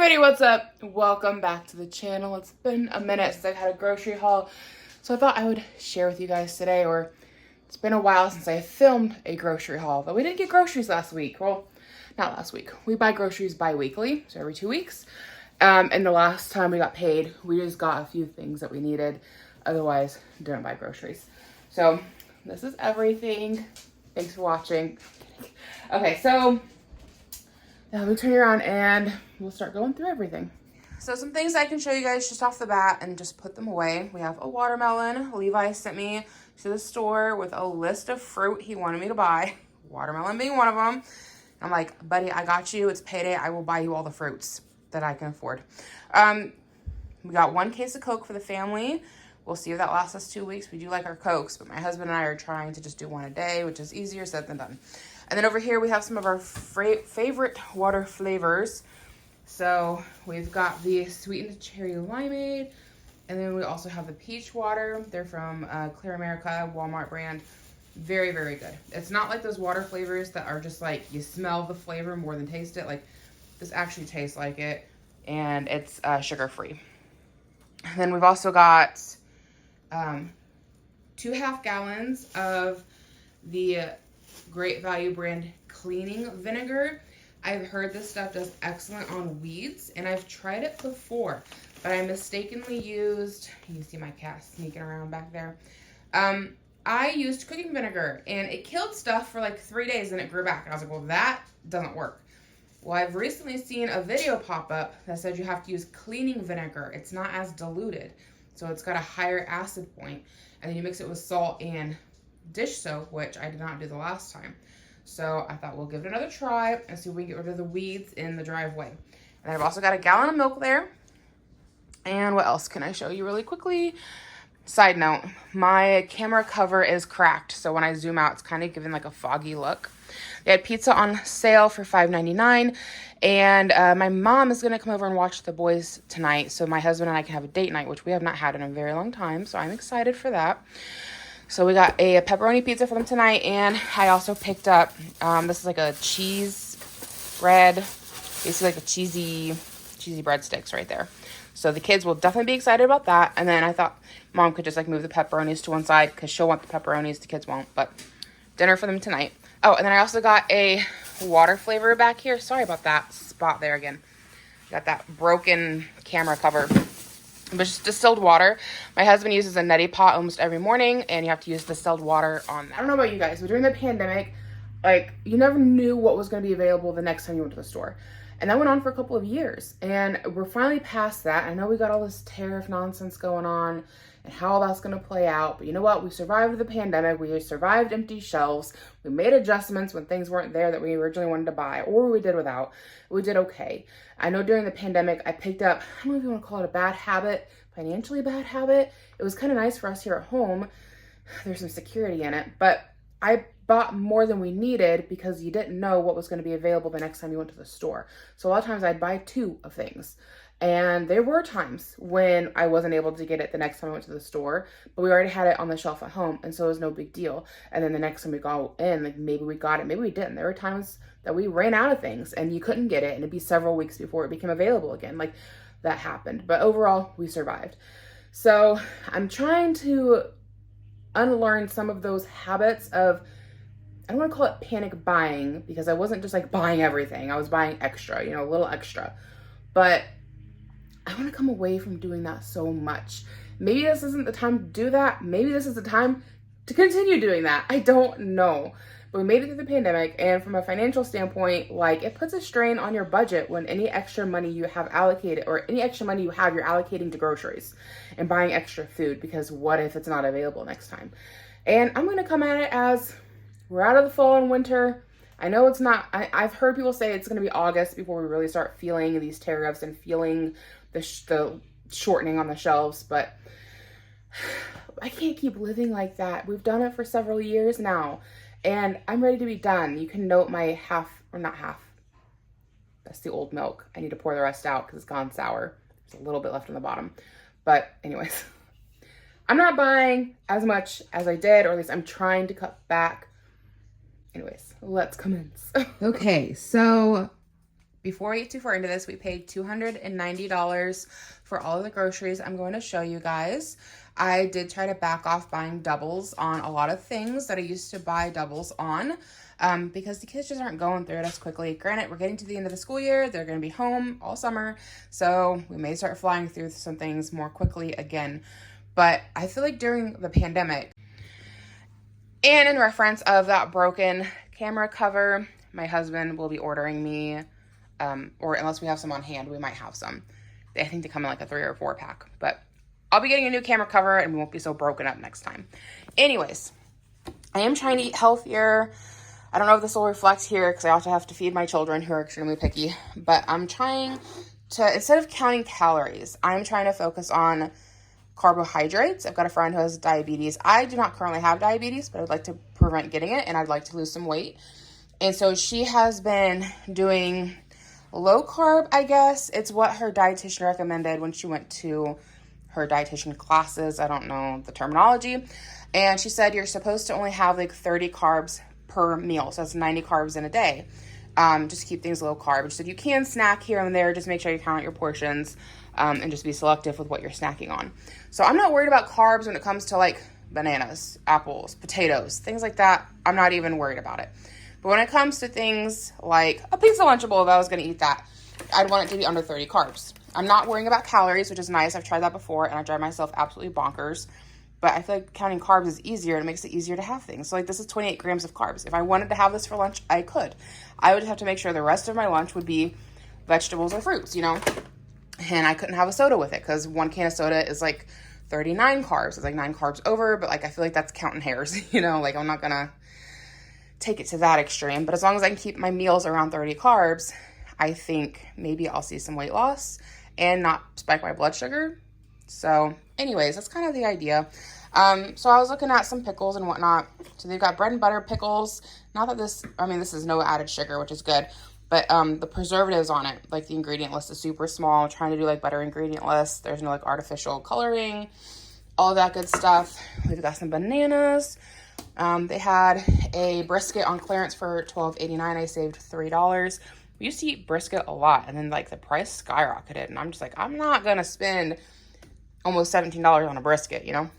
everybody, what's up? Welcome back to the channel. It's been a minute since I've had a grocery haul, so I thought I would share with you guys today, or it's been a while since I filmed a grocery haul, but we didn't get groceries last week. Well, not last week. We buy groceries bi-weekly, so every 2 weeks. And the last time we got paid, we just got a few things that we needed. Otherwise, didn't buy groceries. So this is everything. Thanks for watching. Okay, so now let me turn you around and we'll start going through everything. So some things I can show you guys just off the bat and just put them away. We have a watermelon. Levi sent me to the store with a list of fruit he wanted me to buy. Watermelon being one of them. I'm like, buddy, I got you. It's payday. I will buy you all the fruits that I can afford. We got 1 case of Coke for the family. We'll see if that lasts us 2 weeks. We do like our Cokes, but my husband and I are trying to just do one a day, which is easier said than done. And then over here, we have some of our favorite water flavors. So we've got the sweetened cherry limeade, and then we also have the peach water. They're from Clear America, Walmart brand. Very, very good. It's not like those water flavors that are just like, you smell the flavor more than taste it. Like, this actually tastes like it, and it's sugar-free. And then we've also got 2 half gallons of the Great Value brand cleaning vinegar. I've heard this stuff does excellent on weeds, and I've tried it before, but I mistakenly used, you can see my cat sneaking around back there. I used cooking vinegar, and it killed stuff for like 3 days, and it grew back. And I was like, well, that doesn't work. Well, I've recently seen a video pop up that said you have to use cleaning vinegar. It's not as diluted, so it's got a higher acid point, and then you mix it with salt and dish soap, which I did not do the last time. So I thought we'll give it another try and see if we can get rid of the weeds in the driveway. And I've also got a gallon of milk there. And what else can I show you really quickly? Side note, my camera cover is cracked, so when I zoom out, it's kind of giving like a foggy look. They had pizza on sale for $5.99, and my mom is going to come over and watch the boys tonight, so my husband and I can have a date night, which we have not had in a very long time, so I'm excited for that. So we got a pepperoni pizza for them tonight, and I also picked up, this is like a cheese bread, basically like a cheesy breadsticks right there. So the kids will definitely be excited about that. And then I thought mom could just like move the pepperonis to one side because she'll want the pepperonis, the kids won't, but dinner for them tonight. Oh, and then I also got a water flavor back here. Sorry about that spot there again. Got that broken camera cover. But just distilled water. My husband uses a neti pot almost every morning, and you have to use distilled water on that. I don't know about you guys, but during the pandemic, like, you never knew what was going to be available the next time you went to the store. And that went on for a couple of years, and we're finally past that. I know we got all this tariff nonsense going on and how all that's going to play out, but you know what? We survived the pandemic. We survived empty shelves. We made adjustments when things weren't there that we originally wanted to buy, or we did without. We did okay. I know during the pandemic, I picked up, I don't know if you want to call it a bad habit, financially bad habit. It was kind of nice for us here at home. There's some security in it, but I bought more than we needed because you didn't know what was going to be available the next time you went to the store. So a lot of times I'd buy 2 of things. And there were times when I wasn't able to get it the next time I went to the store, but we already had it on the shelf at home, and so it was no big deal. And then the next time we go in, like, maybe we got it, maybe we didn't. There were times that we ran out of things and you couldn't get it, and it'd be several weeks before it became available again. Like, that happened. But overall, we survived. So I'm trying to unlearn some of those habits of, I don't want to call it panic buying, because I wasn't just like buying everything. I was buying extra, you know, a little extra. But I want to come away from doing that so much. Maybe this isn't the time to do that. Maybe this is the time to continue doing that. I don't know. But we made it through the pandemic, and from a financial standpoint, like, it puts a strain on your budget when any extra money you have allocated, or any extra money you have, you're allocating to groceries and buying extra food, because what if it's not available next time? And I'm going to come at it as, we're out of the fall and winter. I know it's not, I've heard people say it's going to be August before we really start feeling these tariffs and feeling the shortening on the shelves, but I can't keep living like that. We've done it for several years now, and I'm ready to be done. You can note my half, or not half, that's the old milk. I need to pour the rest out because it's gone sour. There's a little bit left on the bottom. But anyways, I'm not buying as much as I did, or at least I'm trying to cut back. Anyways, let's commence. Okay, so Before we get too far into this, we paid $290 for all of the groceries I'm going to show you guys. I did try to back off buying doubles on a lot of things that I used to buy doubles on because the kids just aren't going through it as quickly. Granted, we're getting to the end of the school year. They're going to be home all summer, so we may start flying through some things more quickly again. But I feel like during the pandemic, and in reference of that broken camera cover, my husband will be ordering me, or unless we have some on hand, we might have some. I think they come in like a 3 or 4 pack, but I'll be getting a new camera cover and we won't be so broken up next time. Anyways, I am trying to eat healthier. I don't know if this will reflect here because I also have to feed my children who are extremely picky, but I'm trying to, instead of counting calories, I'm trying to focus on carbohydrates. I've got a friend who has diabetes. I do not currently have diabetes, but I'd like to prevent getting it and I'd like to lose some weight. And so she has been doing low carb, I guess. It's what her dietitian recommended when she went to her dietitian classes. I don't know the terminology. And she said you're supposed to only have like 30 carbs per meal. So that's 90 carbs in a day. Just keep things low carb. She said you can snack here and there. Just make sure you count your portions and just be selective with what you're snacking on. So I'm not worried about carbs when it comes to like bananas, apples, potatoes, things like that. I'm not even worried about it. But when it comes to things like a pizza Lunchable, if I was going to eat that, I'd want it to be under 30 carbs. I'm not worrying about calories, which is nice. I've tried that before, and I drive myself absolutely bonkers. But I feel like counting carbs is easier, and it makes it easier to have things. So, like, this is 28 grams of carbs. If I wanted to have this for lunch, I could. I would have to make sure the rest of my lunch would be vegetables or fruits, you know? And I couldn't have a soda with it, because 1 can of soda is, like, 39 carbs. It's, like, 9 carbs over, but, like, I feel like that's counting hairs, you know? Like, I'm not going to take it to that extreme, but as long as I can keep my meals around 30 carbs, I think maybe I'll see some weight loss and not spike my blood sugar. So anyways, that's kind of the idea. So I was looking at some pickles and whatnot. So they've got bread and butter pickles. Not that this is no added sugar, which is good, but the preservatives on it, like the ingredient list is super small. I'm trying to do like better ingredient lists. There's no like artificial coloring, all that good stuff. We've got some bananas. They had a brisket on clearance for $12.89. I saved $3. We used to eat brisket a lot, and then like the price skyrocketed, and I'm just like, I'm not gonna spend almost $17 on a brisket, you know?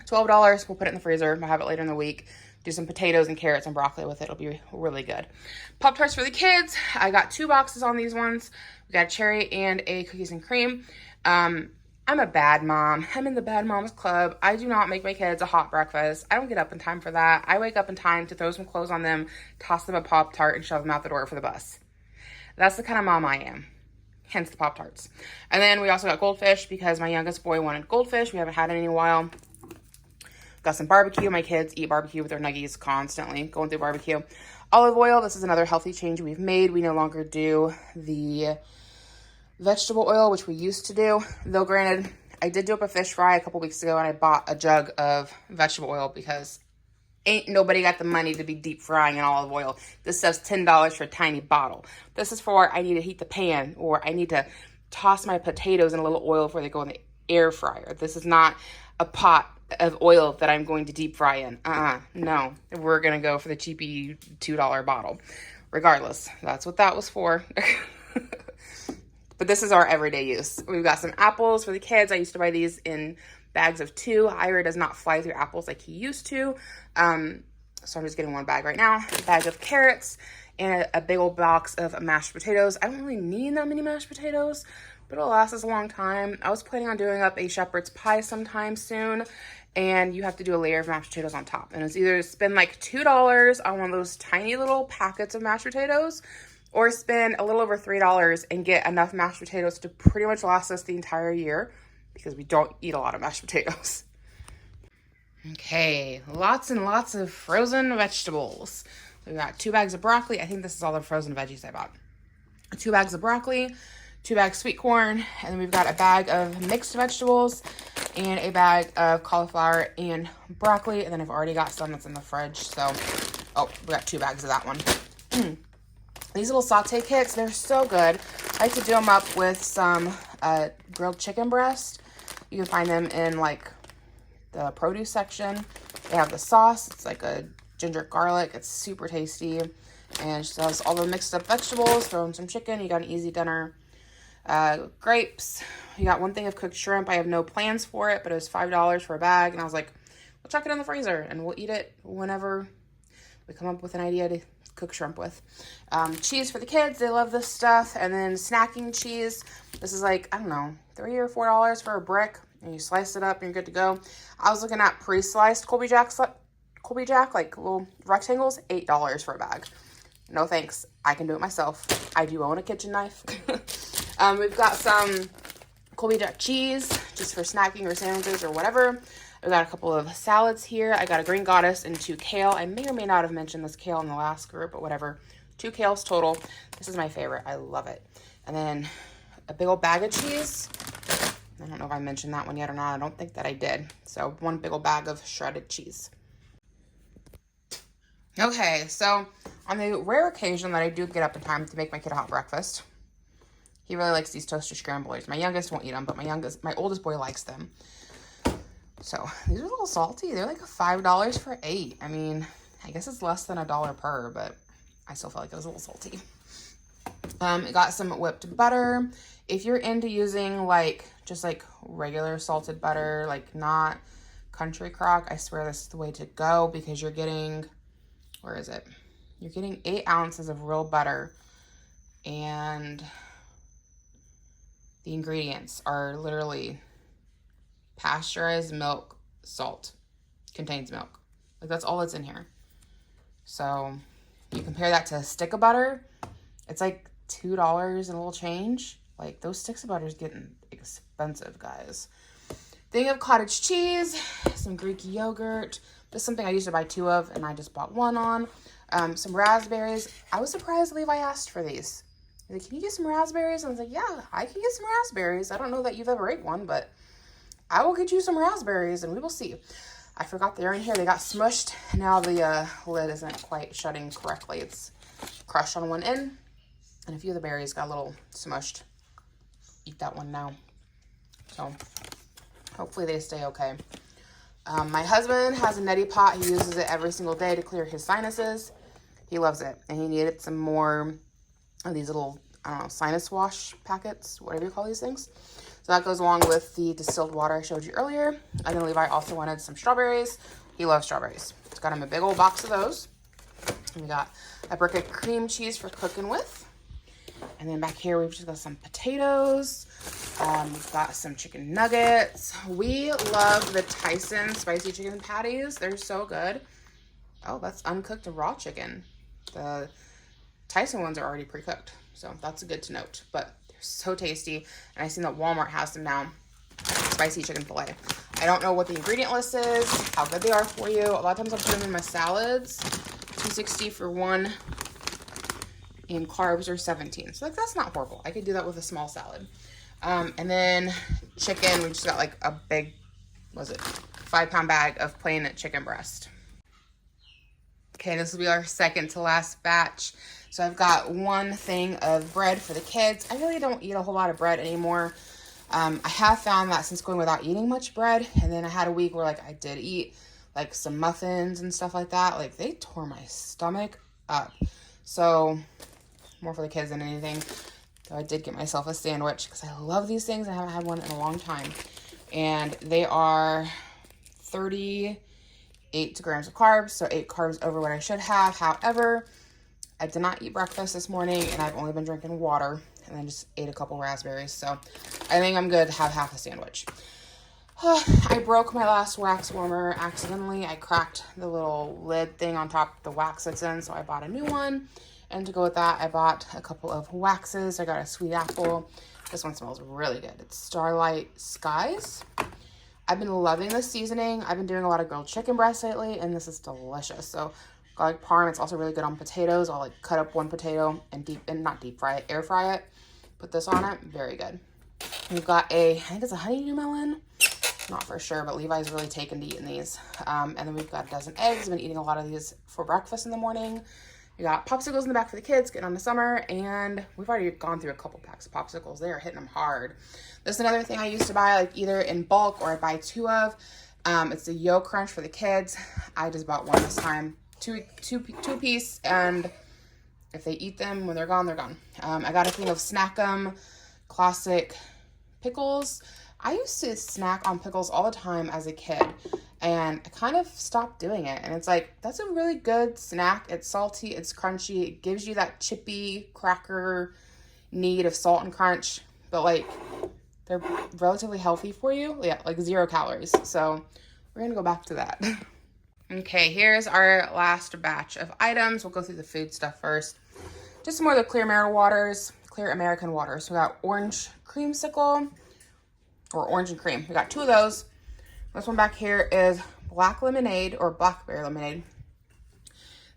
$12, we'll put it in the freezer. I'll have it later in the week. Do some potatoes and carrots and broccoli with it. It'll be really good. Pop-Tarts for the kids. I got 2 boxes on these ones. We got a cherry and a cookies and cream. I'm a bad mom. I'm in the bad moms club. I do not make my kids a hot breakfast. I don't get up in time for that. I wake up in time to throw some clothes on them, toss them a Pop-Tart, and shove them out the door for the bus. That's the kind of mom I am. Hence the Pop-Tarts. And then we also got goldfish because my youngest boy wanted goldfish. We haven't had it in a while. Got some barbecue. My kids eat barbecue with their nuggies constantly, going through barbecue. Olive oil. This is another healthy change we've made. We no longer do the vegetable oil, which we used to do. Though granted, I did do up a fish fry a couple weeks ago and I bought a jug of vegetable oil because ain't nobody got the money to be deep frying in olive oil. This says $10 for a tiny bottle. This is for I need to heat the pan or I need to toss my potatoes in a little oil before they go in the air fryer. This is not a pot of oil that I'm going to deep fry in. No, we're going to go for the cheapy $2 bottle. Regardless, that's what that was for. But this is our everyday use. We've got some apples for the kids. I used to buy these in bags of 2. Ira does not fly through apples like he used to. So I'm just getting 1 bag right now. A bag of carrots and a big old box of mashed potatoes. I don't really need that many mashed potatoes, but it'll last us a long time. I was planning on doing up a shepherd's pie sometime soon, and you have to do a layer of mashed potatoes on top. And it's either spend like $2 on one of those tiny little packets of mashed potatoes, or spend a little over $3 and get enough mashed potatoes to pretty much last us the entire year because we don't eat a lot of mashed potatoes. Okay, lots and lots of frozen vegetables. We've got 2 bags of broccoli. I think this is all the frozen veggies I bought. 2 bags of broccoli, 2 bags sweet corn, and then we've got a bag of mixed vegetables and a bag of cauliflower and broccoli. And then I've already got some that's in the fridge. So, we got 2 bags of that one. These little saute kits, they're so good. I like to do them up with some grilled chicken breast. You can find them in like the produce section. They have the sauce. It's like a ginger garlic. It's super tasty. And she sells all the mixed up vegetables, throw in some chicken. You got an easy dinner. Grapes. You got one thing of cooked shrimp. I have no plans for it, but it was $5 for a bag. And I was like, we'll chuck it in the freezer and we'll eat it whenever we come up with an idea to cook shrimp with. Cheese for the kids. They love this stuff. And then snacking cheese. This is like, I don't know, $3 or $4 for a brick. And you slice it up and you're good to go. I was looking at pre-sliced Colby Jack, like little rectangles, $8 for a bag. No thanks. I can do it myself. I do own a kitchen knife. We've got some Colby Jack cheese just for snacking or sandwiches or whatever. I've got a couple of salads here. I got a green goddess and 2 kale. I may or may not have mentioned this kale in the last group, but whatever. 2 kales total. This is my favorite. I love it. And then a big old bag of cheese. I don't know if I mentioned that one yet or not. I don't think that I did. So 1 big old bag of shredded cheese. Okay, so on the rare occasion that I do get up in time to make my kid a hot breakfast, he really likes these toaster scramblers. My youngest won't eat them, but my oldest boy likes them. So these are a little salty. They're like $5 for 8. I mean, I guess it's less than $1 per, but I still felt like it was a little salty. Got some whipped butter. If you're into using just regular salted butter, like not Country Crock, I swear this is the way to go because you're getting, where is it? You're getting 8 ounces of real butter, and the ingredients are literally pasteurized milk, salt, contains milk. Like that's all that's in here. So you compare that to a stick of butter, it's like $2 and a little change. Like those sticks of butter is getting expensive, guys. Thing of cottage cheese, some Greek yogurt. This is something I used to buy 2 of, and I just bought 1 on. Some raspberries. I was surprised Levi asked for these. He's like, can you get some raspberries? And I was like, yeah, I can get some raspberries. I don't know that you've ever ate one, but I will get you some raspberries, and we will see. I forgot they're in here. They got smushed. Now the lid isn't quite shutting correctly. It's crushed on one end, and a few of the berries got a little smushed. Eat that one now. So hopefully they stay okay. My husband has a neti pot. He uses it every single day to clear his sinuses. He loves it, and he needed some more of these little, I don't know, sinus wash packets, whatever you call these things. So that goes along with the distilled water I showed you earlier. And then Levi also wanted some strawberries. He loves strawberries. It's got him a big old box of those. And we got a brick of cream cheese for cooking with. And then back here, we've just got some potatoes. We've got some chicken nuggets. We love the Tyson spicy chicken patties. They're so good. Oh, that's uncooked raw chicken. The Tyson ones are already pre-cooked, so that's good to note. But they're so tasty, and I've seen that Walmart has them now. Spicy chicken fillet. I don't know what the ingredient list is, how good they are for you. A lot of times I'll put them in my salads. $2.60 for 1. And carbs are 17. So that's not horrible. I could do that with a small salad. And then chicken, we just got like a big, 5-pound bag of plain chicken breast. Okay, this will be our second to last batch. So I've got 1 thing of bread for the kids. I really don't eat a whole lot of bread anymore. I have found that since going without eating much bread, and then I had a week where I did eat some muffins and stuff like that. They tore my stomach up. So more for the kids than anything. So I did get myself a sandwich because I love these things. I haven't had one in a long time. And they are 38 grams of carbs, so 8 carbs over what I should have. However, I did not eat breakfast this morning, and I've only been drinking water, and then just ate a couple raspberries. So I think I'm good to have half a sandwich. I broke my last wax warmer accidentally. I cracked the little lid thing on top the wax that's in, so I bought a new one. And to go with that, I bought a couple of waxes. I got a sweet apple. This one smells really good. It's Starlight Skies. I've been loving this seasoning. I've been doing a lot of grilled chicken breast lately, and this is delicious. So garlic parm, it's also really good on potatoes. I'll cut up 1 potato and not deep fry it, air fry it. Put this on it, very good. We've got I think it's a honeydew melon. Not for sure, but Levi's really taken to eating these. And then we've got a dozen eggs. I've been eating a lot of these for breakfast in the morning. We got popsicles in the back for the kids, getting on the summer, and we've already gone through a couple packs of popsicles. They are hitting them hard. This is another thing I used to buy, either in bulk or I buy 2 of. It's the Yo Crunch for the kids. I just bought 1 this time. Two piece, and if they eat them, when they're gone, they're gone. I got a thing of Snackum classic pickles. I used to snack on pickles all the time as a kid, and I kind of stopped doing it. And it's like, that's a really good snack. It's salty, it's crunchy, it gives you that chippy cracker need of salt and crunch, but like they're relatively healthy for you. Yeah, like 0 calories. So we're gonna go back to that. Okay, here's our last batch of items. We'll go through the food stuff first. Just some more of the clear American waters. We got orange creamsicle, or orange and cream. We got 2 of those. This one back here is black lemonade, or blackberry lemonade.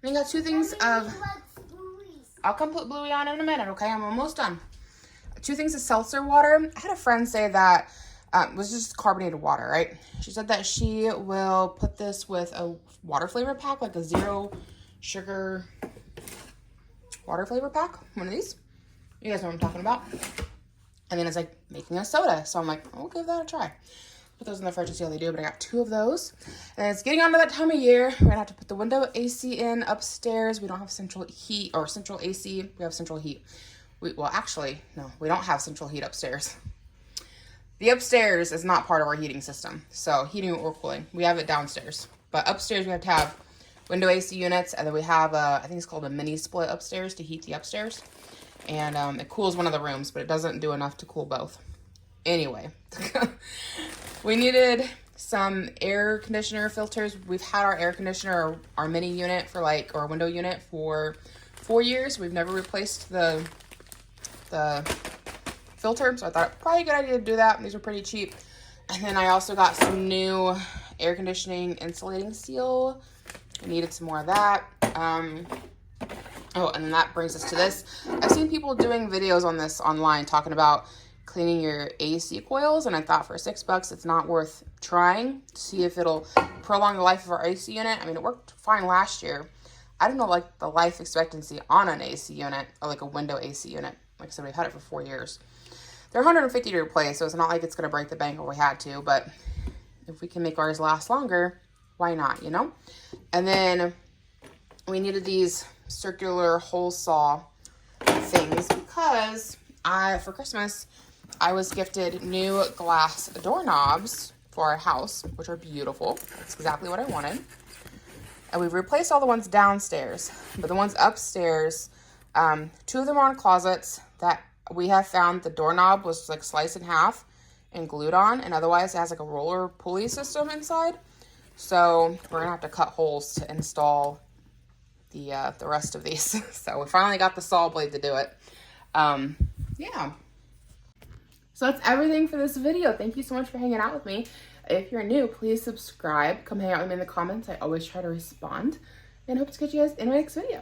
Then you got 2 things of, I'll come put Bluey on in a minute, okay? I'm almost done. 2 things of seltzer water. I had a friend say that it was just carbonated water, right? She said that she will put this with a water flavor pack, like a 0 sugar water flavor pack. One of these. You guys know what I'm talking about. And then it's like making a soda. So I'm like, I'll give that a try. Put those in the fridge to see how they do, but I got 2 of those. And it's getting on to that time of year. We're gonna have to put the window AC in upstairs. We don't have central heat or central AC. We have central heat. Well, actually, no, we don't have central heat upstairs. The upstairs is not part of our heating system. So heating or cooling, we have it downstairs. But upstairs we have to have window AC units, and then we have I think it's called a mini split upstairs to heat the upstairs. And it cools one of the rooms, but it doesn't do enough to cool both. Anyway, we needed some air conditioner filters. We've had our air conditioner, our mini unit for like, or window unit for 4 years. We've never replaced the filter, so I thought probably a good idea to do that. These were pretty cheap. And then I also got some new air conditioning insulating seal. I needed some more of that. Oh, and then that brings us to this. I've seen people doing videos on this online talking about cleaning your AC coils, and I thought for $6 it's not worth trying to see if it'll prolong the life of our AC unit. I mean, it worked fine last year. I don't know, like, the life expectancy on an AC unit, or like a window AC unit. Like I said, we've had it for 4 years. They're $150 to replace, so it's not like it's going to break the bank if we had to, but if we can make ours last longer, why not, you know? And then we needed these circular hole saw things because for Christmas, I was gifted new glass doorknobs for our house, which are beautiful. That's exactly what I wanted. And we've replaced all the ones downstairs, but the ones upstairs, 2 of them are on closets that we have found the doorknob was like sliced in half and glued on, and otherwise it has like a roller pulley system inside. So we're gonna have to cut holes to install the rest of these. So we finally got the saw blade to do it. Yeah. So that's everything for this video. Thank you so much for hanging out with me. If you're new, please subscribe. Come hang out with me in the comments. I always try to respond. And hope to catch you guys in my next video.